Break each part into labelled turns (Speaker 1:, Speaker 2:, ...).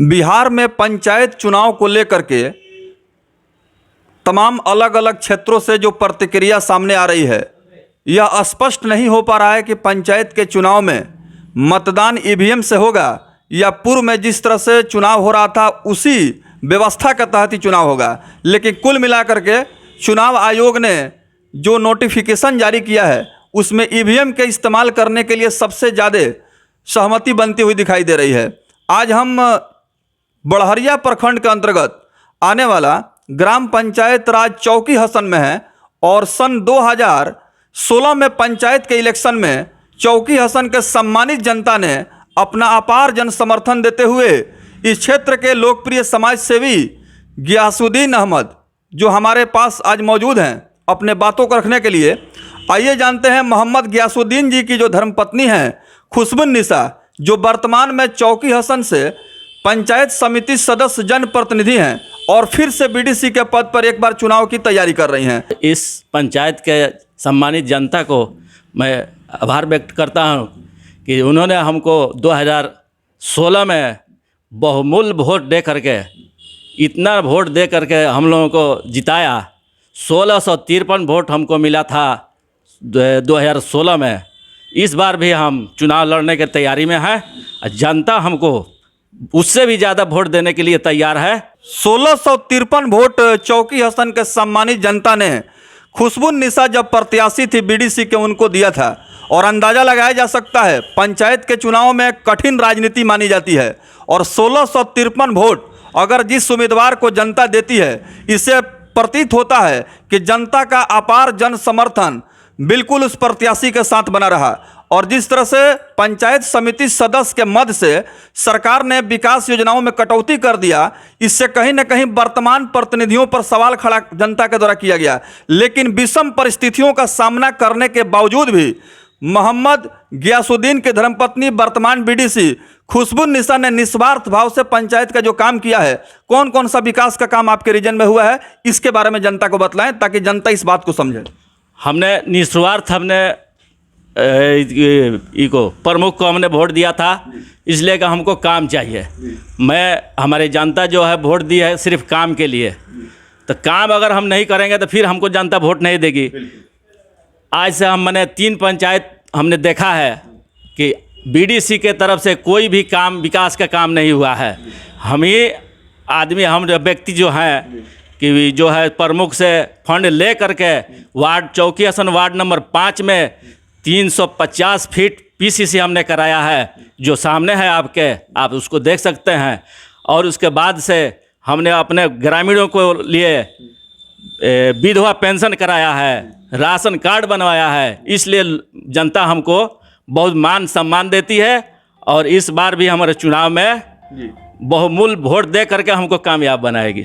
Speaker 1: बिहार में पंचायत चुनाव को लेकर के तमाम अलग अलग क्षेत्रों से जो प्रतिक्रिया सामने आ रही है, यह स्पष्ट नहीं हो पा रहा है कि पंचायत के चुनाव में मतदान ईवीएम से होगा या पूर्व में जिस तरह से चुनाव हो रहा था उसी व्यवस्था के तहत ही चुनाव होगा। लेकिन कुल मिलाकर के चुनाव आयोग ने जो नोटिफिकेशन जारी किया है उसमें ईवीएम के इस्तेमाल करने के लिए सबसे ज़्यादा सहमति बनती हुई दिखाई दे रही है। आज हम बड़हरिया प्रखंड के अंतर्गत आने वाला ग्राम पंचायत राज चौकी हसन में है और सन 2016 में पंचायत के इलेक्शन में चौकी हसन के सम्मानित जनता ने अपना अपार जन समर्थन देते हुए इस क्षेत्र के लोकप्रिय समाज सेवी गियासुद्दीन अहमद जो हमारे पास आज मौजूद हैं अपने बातों को रखने के लिए। आइए जानते हैं मोहम्मद गियासुद्दीन जी की जो धर्मपत्नी हैं खुशबुन्निसा, जो वर्तमान में चौकी हसन से पंचायत समिति सदस्य जनप्रतिनिधि हैं और फिर से बीडीसी के पद पर एक बार चुनाव की तैयारी कर रही हैं।
Speaker 2: इस पंचायत के सम्मानित जनता को मैं आभार व्यक्त करता हूं कि उन्होंने हमको 2016 में बहुमूल्य वोट दे करके, इतना वोट दे करके हम लोगों को जिताया। 1653 वोट हमको मिला था 2016 में। इस बार भी हम चुनाव लड़ने की तैयारी में हैं। जनता हमको उससे भी ज़्यादा वोट देने के लिए तैयार है।
Speaker 1: 1653 वोट चौकी हसन के सम्मानित जनता ने खुशबुन्निसा जब प्रत्याशी थी बीडीसी के उनको दिया था और अंदाज़ा लगाया जा सकता है पंचायत के चुनाव में कठिन राजनीति मानी जाती है और 1653 वोट अगर जिस उम्मीदवार को जनता देती है इससे प्रतीत होता है कि जनता का अपार जन समर्थन बिल्कुल उस प्रत्याशी के साथ बना रहा। और जिस तरह से पंचायत समिति सदस्य के मद से सरकार ने विकास योजनाओं में कटौती कर दिया, इससे कहीं न कहीं वर्तमान प्रतिनिधियों पर सवाल खड़ा जनता के द्वारा किया गया। लेकिन विषम परिस्थितियों का सामना करने के बावजूद भी मोहम्मद गियासुद्दीन के धर्मपत्नी वर्तमान बीडीसी खुशबुन्निसा ने निस्वार्थ भाव से पंचायत का जो काम किया है, कौन कौन सा विकास का काम आपके रीजन में हुआ है, इसके बारे में जनता को बतलाएं ताकि जनता इस बात को समझे।
Speaker 2: हमने निस्वार्थ इको प्रमुख को हमने वोट दिया था, इसलिए कि हमको काम चाहिए। हमारे जनता जो है वोट दी है सिर्फ काम के लिए, तो काम अगर हम नहीं करेंगे तो फिर हमको जनता वोट नहीं देगी। आज से मैंने 3 पंचायत हमने देखा है कि बीडीसी के तरफ से कोई भी काम, विकास का काम नहीं हुआ है। हम व्यक्ति जो हैं कि जो है प्रमुख से फंड ले करके वार्ड चौकी हसन वार्ड नंबर 5 में 350 फीट पीसीसी हमने कराया है, जो सामने है आपके, आप उसको देख सकते हैं। और उसके बाद से हमने अपने ग्रामीणों को लिए विधवा पेंशन कराया है, राशन कार्ड बनवाया है। इसलिए जनता हमको बहुत मान सम्मान देती है और इस बार भी हमारे चुनाव में बहुमूल्य वोट दे करके हमको कामयाब बनाएगी।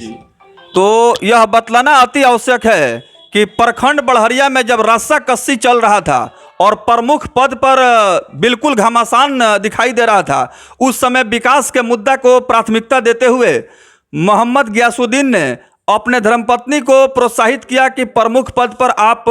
Speaker 1: तो यह बतलाना अति आवश्यक है कि प्रखंड बड़हरिया में जब रस्सा कस्सी चल रहा था और प्रमुख पद पर बिल्कुल घमासान दिखाई दे रहा था, उस समय विकास के मुद्दा को प्राथमिकता देते हुए मोहम्मद गियासुद्दीन ने अपने धर्मपत्नी को प्रोत्साहित किया कि प्रमुख पद पर आप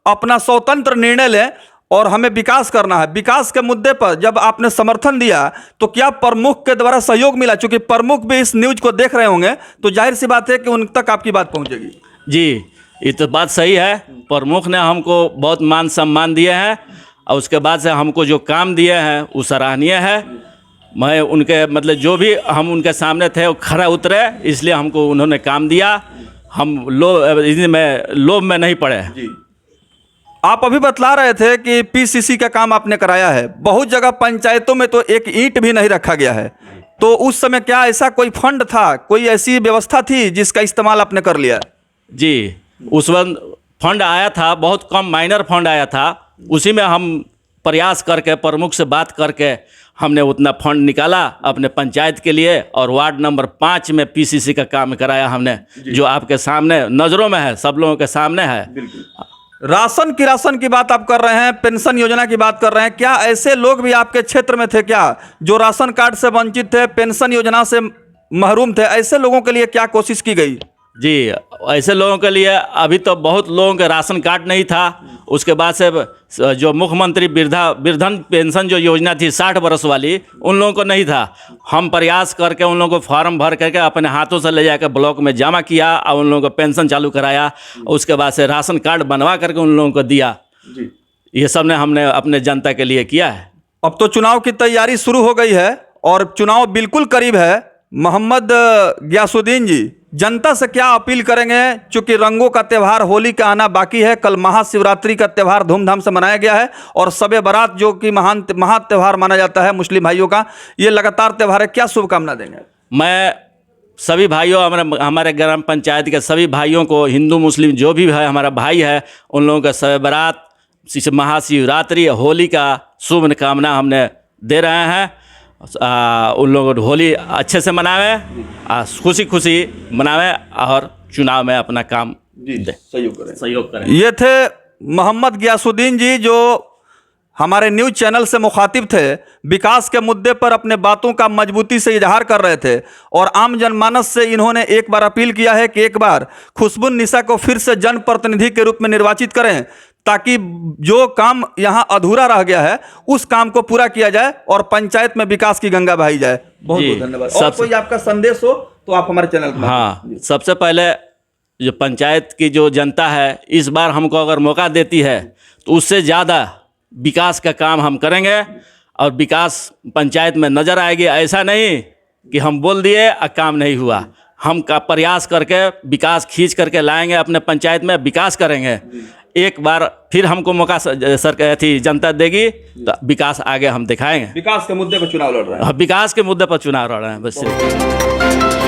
Speaker 1: अपना स्वतंत्र निर्णय लें और हमें विकास करना है। विकास के मुद्दे पर जब आपने समर्थन दिया तो क्या प्रमुख के द्वारा सहयोग मिला? चूंकि प्रमुख भी इस न्यूज को देख रहे होंगे तो जाहिर सी बात है कि उन तक आपकी बात पहुंचेगी।
Speaker 2: जी, ये तो बात सही है। प्रमुख ने हमको बहुत मान सम्मान दिए हैं और उसके बाद से हमको जो काम दिए हैं वो सराहनीय है। मैं उनके जो भी हम उनके सामने थे वो खरा उतरे, इसलिए हमको उन्होंने काम दिया। हम लोभ में नहीं पड़े।
Speaker 1: जी, आप अभी बतला रहे थे कि पीसीसी का काम आपने कराया है। बहुत जगह पंचायतों में तो एक ईंट भी नहीं रखा गया है, तो उस समय क्या ऐसा कोई फंड था, कोई ऐसी व्यवस्था थी जिसका इस्तेमाल आपने कर लिया?
Speaker 2: जी, उस वक्त फंड आया था, बहुत कम माइनर फंड आया था। उसी में हम प्रयास करके प्रमुख से बात करके हमने उतना फंड निकाला अपने पंचायत के लिए और वार्ड नंबर 5 में पीसीसी का काम कराया हमने, जो आपके सामने नज़रों में है, सब लोगों के सामने है।
Speaker 1: राशन की बात आप कर रहे हैं, पेंशन योजना की बात कर रहे हैं। क्या ऐसे लोग भी आपके क्षेत्र में थे क्या जो राशन कार्ड से वंचित थे, पेंशन योजना से महरूम थे? ऐसे लोगों के लिए क्या कोशिश की गई?
Speaker 2: जी, ऐसे लोगों के लिए अभी तो बहुत लोगों के राशन कार्ड नहीं था। उसके बाद से जो मुख्यमंत्री वृद्धन पेंशन जो योजना थी 60 वर्ष वाली, उन लोगों को नहीं था। हम प्रयास करके उन लोगों को फॉर्म भर करके अपने हाथों से ले जाकर ब्लॉक में जमा किया और उन लोगों को पेंशन चालू कराया। उसके बाद से राशन कार्ड बनवा करके उन लोगों को दिया।
Speaker 1: जी,
Speaker 2: ये सब हमने अपने जनता के लिए किया है।
Speaker 1: अब तो चुनाव की तैयारी शुरू हो गई है और चुनाव बिल्कुल करीब है। मोहम्मद गियासुद्दीन जी, जनता से क्या अपील करेंगे? चूंकि रंगों का त्यौहार होली का आना बाकी है, कल महाशिवरात्रि का त्यौहार धूमधाम से मनाया गया है और शब बारात जो कि महा त्यौहार माना जाता है मुस्लिम भाइयों का, ये लगातार त्यौहार है। क्या शुभकामना देंगे? मैं
Speaker 2: सभी भाइयों, हमारे ग्राम पंचायत के सभी भाइयों को, हिंदू मुस्लिम जो भी है हमारा भाई है, उन लोगों का शब बारात, महाशिवरात्रि, होली का शुभकामना हमने दे रहे हैं। उन लोगों को होली अच्छे से मनावे, खुशी खुशी मनावे और चुनाव में अपना काम सहयोग करें।
Speaker 1: ये थे मोहम्मद गियासुद्दीन जी, जो हमारे न्यूज़ चैनल से मुखातिब थे। विकास के मुद्दे पर अपने बातों का मजबूती से इजहार कर रहे थे और आम जनमानस से इन्होंने एक बार अपील किया है कि एक बार खुशबुन्निसा को फिर से जनप्रतिनिधि के रूप में निर्वाचित करें, ताकि जो काम यहाँ अधूरा रह गया है उस काम को पूरा किया जाए और पंचायत में विकास की गंगा बहाई जाए। बहुत बहुत धन्यवाद। और कोई आपका संदेश हो तो आप हमारे चैनल पर।
Speaker 2: हाँ, सबसे पहले जो पंचायत की जो जनता है, इस बार हमको अगर मौका देती है तो उससे ज़्यादा विकास का काम हम करेंगे और विकास पंचायत में नज़र आएगी। ऐसा नहीं कि हम बोल दिए और काम नहीं हुआ। हम का प्रयास करके विकास खींच करके लाएंगे, अपने पंचायत में विकास करेंगे। एक बार फिर हमको मौका जनता देगी तो विकास आगे हम दिखाएंगे।
Speaker 1: विकास के मुद्दे पर चुनाव लड़ रहे हैं।
Speaker 2: विकास के मुद्दे पर चुनाव लड़ रहे हैं बस।